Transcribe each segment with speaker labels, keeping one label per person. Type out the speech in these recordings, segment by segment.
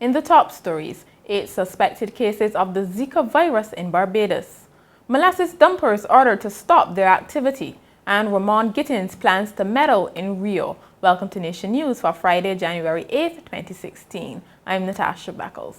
Speaker 1: In the top stories, 8 suspected cases of the Zika virus in Barbados. Molasses dumpers ordered to stop their activity. And Ramon Gittens plans to medal in Rio. Welcome to Nation News for Friday, January 8, 2016. I'm Natasha Beckles.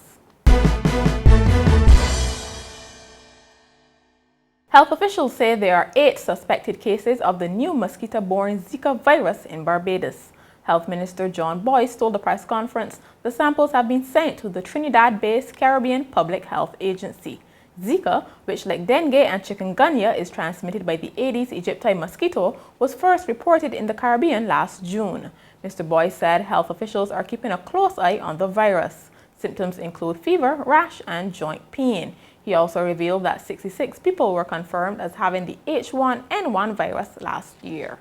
Speaker 1: Health officials say there are 8 suspected cases of the new mosquito-borne Zika virus in Barbados. Health Minister John Boyce told the press conference the samples have been sent to the Trinidad-based Caribbean Public Health Agency. Zika, which like dengue and chikungunya is transmitted by the Aedes aegypti mosquito, was first reported in the Caribbean last June. Mr. Boyce said health officials are keeping a close eye on the virus. Symptoms include fever, rash, and joint pain. He also revealed that 66 people were confirmed as having the H1N1 virus last year.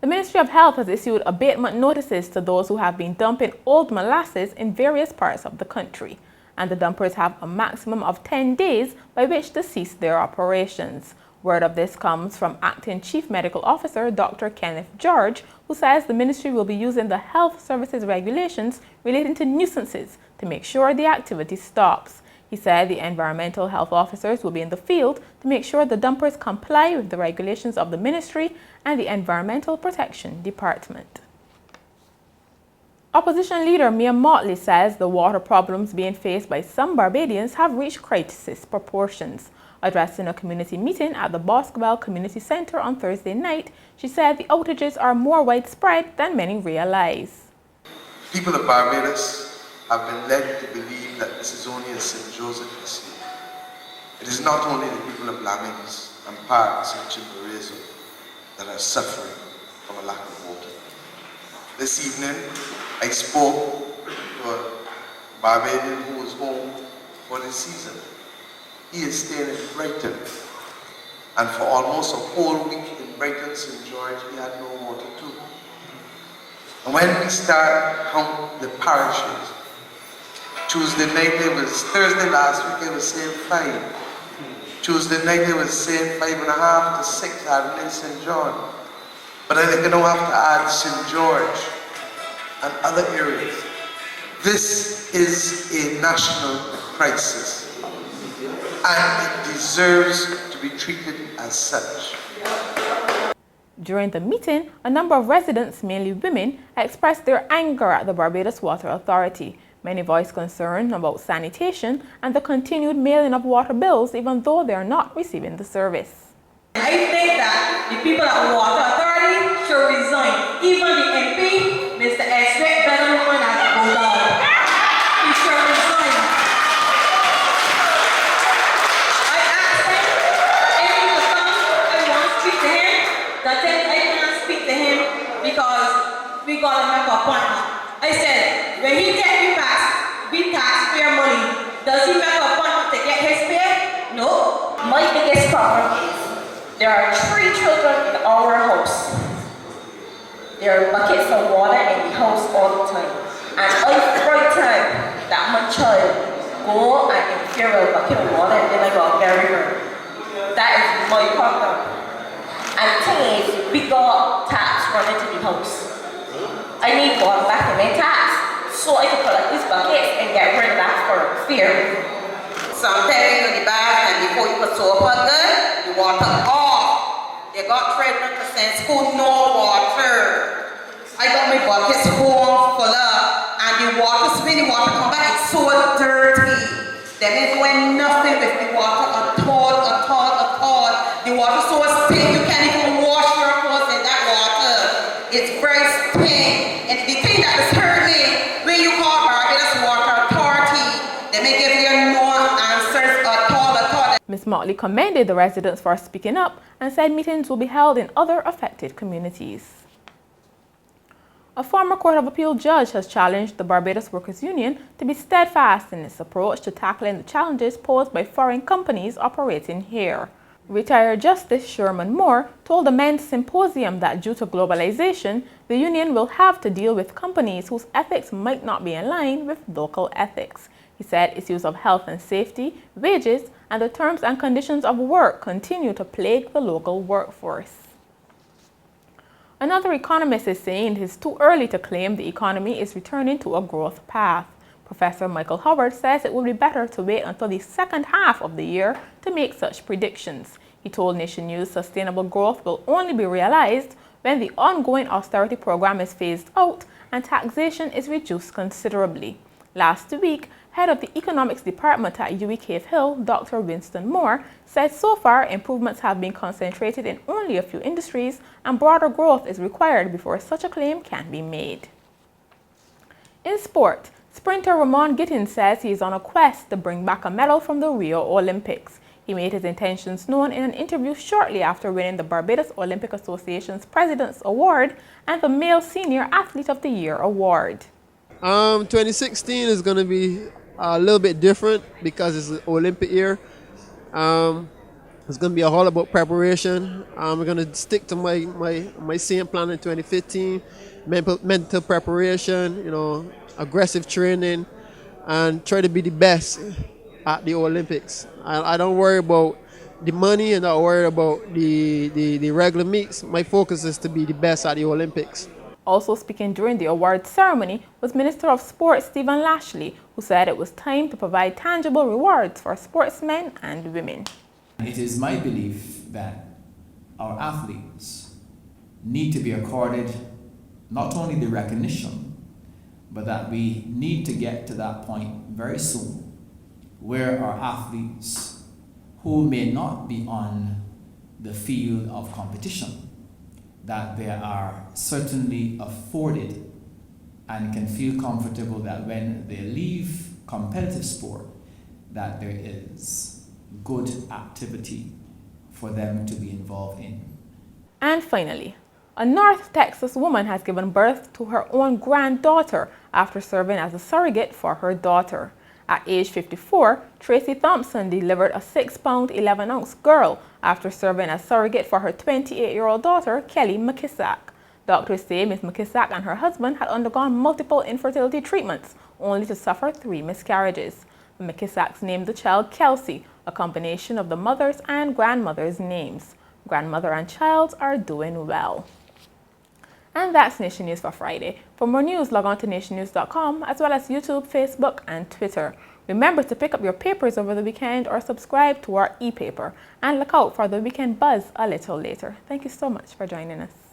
Speaker 1: The Ministry of Health has issued abatement notices to those who have been dumping old molasses in various parts of the country, and the dumpers have a maximum of 10 days by which to cease their operations. Word of this comes from Acting Chief Medical Officer Dr. Kenneth George, who says the ministry will be using the health services regulations relating to nuisances to make sure the activity stops. He said the environmental health officers will be in the field to make sure the dumpers comply with the regulations of the ministry and the Environmental Protection Department. Opposition leader Mia Mottley says the water problems being faced by some Barbadians have reached crisis proportions. Addressing a community meeting at the Boscobel Community Center on Thursday night, she said the outages are more widespread than many realize.
Speaker 2: People of Barbados have been led to believe that this is only a St. Joseph issue. It is not only the people of Lamings and parts of Chimborazo that are suffering from a lack of water. This evening, I spoke to a Barbadian who was home for the season. He is staying in Brighton, and for almost a whole week in Brighton, St. George, he had no water too. And when we start count the parishes, Thursday last week, they were saying 5. Tuesday night, they were saying 5.5 to 6 out in St. John. But I think I don't have to add St. George and other areas. This is a national crisis, and it deserves to be treated as such.
Speaker 1: During the meeting, a number of residents, mainly women, expressed their anger at the Barbados Water Authority. Many voiced concern about sanitation and the continued mailing of water bills even though they are not receiving the service.
Speaker 3: I think that the people at the Water Authority should resign. Even the MP, Mr. Esrick, better known as go down. He should resign. I asked him if he could come, I want to speak to him. That day I can't speak to him because we got to make an appointment. I said, when he get me back, we taxpayer money. Does he make an appointment to get his pay? No.
Speaker 4: My biggest problem is there are 3 children in our house. There are buckets of water in the house all the time. And every time that my child go and fill a bucket of water, then I got very hurt. That is my problem. And the thing is, we got taps running to the house. I need water back in my taps so I can collect these buckets and get rid of that for fear.
Speaker 3: Sometimes in the bath and before you put soap on the water off. They got 300% school, no water. I got my buckets home full up and the water, when the water come back, it's so dirty. Then it's doing nothing with the water at all. The water so stink, you can't even wash your clothes in that water. It's very stink. And the thing that is hurting, when you call Barbados Water Authority, they may give you no answers at all.
Speaker 1: Ms. Motley commended the residents for speaking up and said meetings will be held in other affected communities. A former Court of Appeal judge has challenged the Barbados Workers Union to be steadfast in its approach to tackling the challenges posed by foreign companies operating here. Retired Justice Sherman Moore told the Men's Symposium that due to globalization, the union will have to deal with companies whose ethics might not be in line with local ethics. He said issues of health and safety, wages, and the terms and conditions of work continue to plague the local workforce. Another economist is saying it is too early to claim the economy is returning to a growth path. Professor Michael Howard says it would be better to wait until the second half of the year to make such predictions. He told Nation News sustainable growth will only be realized when the ongoing austerity program is phased out and taxation is reduced considerably. Last week, head of the economics department at UWI Cave Hill, Dr. Winston Moore, said so far improvements have been concentrated in only a few industries and broader growth is required before such a claim can be made. In sport, sprinter Ramon Gittens says he is on a quest to bring back a medal from the Rio Olympics. He made his intentions known in an interview shortly after winning the Barbados Olympic Association's President's Award and the Male Senior Athlete of the Year award.
Speaker 5: 2016 is going to be a little bit different because it's the Olympic year. It's going to be all about preparation. We're going to stick to my same plan in 2015, mental preparation, aggressive training, and try to be the best at the Olympics. I don't worry about the money and not worry about the regular meets. My focus is to be the best at the Olympics.
Speaker 1: Also speaking during the awards ceremony was Minister of Sports Stephen Lashley, who said it was time to provide tangible rewards for sportsmen and women.
Speaker 6: It is my belief that our athletes need to be accorded not only the recognition, but that we need to get to that point very soon where our athletes who may not be on the field of competition, that they are certainly afforded and can feel comfortable that when they leave competitive sport, that there is good activity for them to be involved in.
Speaker 1: And finally, a North Texas woman has given birth to her own granddaughter after serving as a surrogate for her daughter. At age 54, Tracy Thompson delivered a 6-pound, 11-ounce girl after serving as surrogate for her 28-year-old daughter, Kelly McKissack. Doctors say Ms. McKissack and her husband had undergone multiple infertility treatments, only to suffer 3 miscarriages. The McKissacks named the child Kelsey, a combination of the mother's and grandmother's names. Grandmother and child are doing well. And that's Nation News for Friday. For more news, log on to nationnews.com as well as YouTube, Facebook, and Twitter. Remember to pick up your papers over the weekend or subscribe to our e-paper. And look out for the Weekend Buzz a little later. Thank you so much for joining us.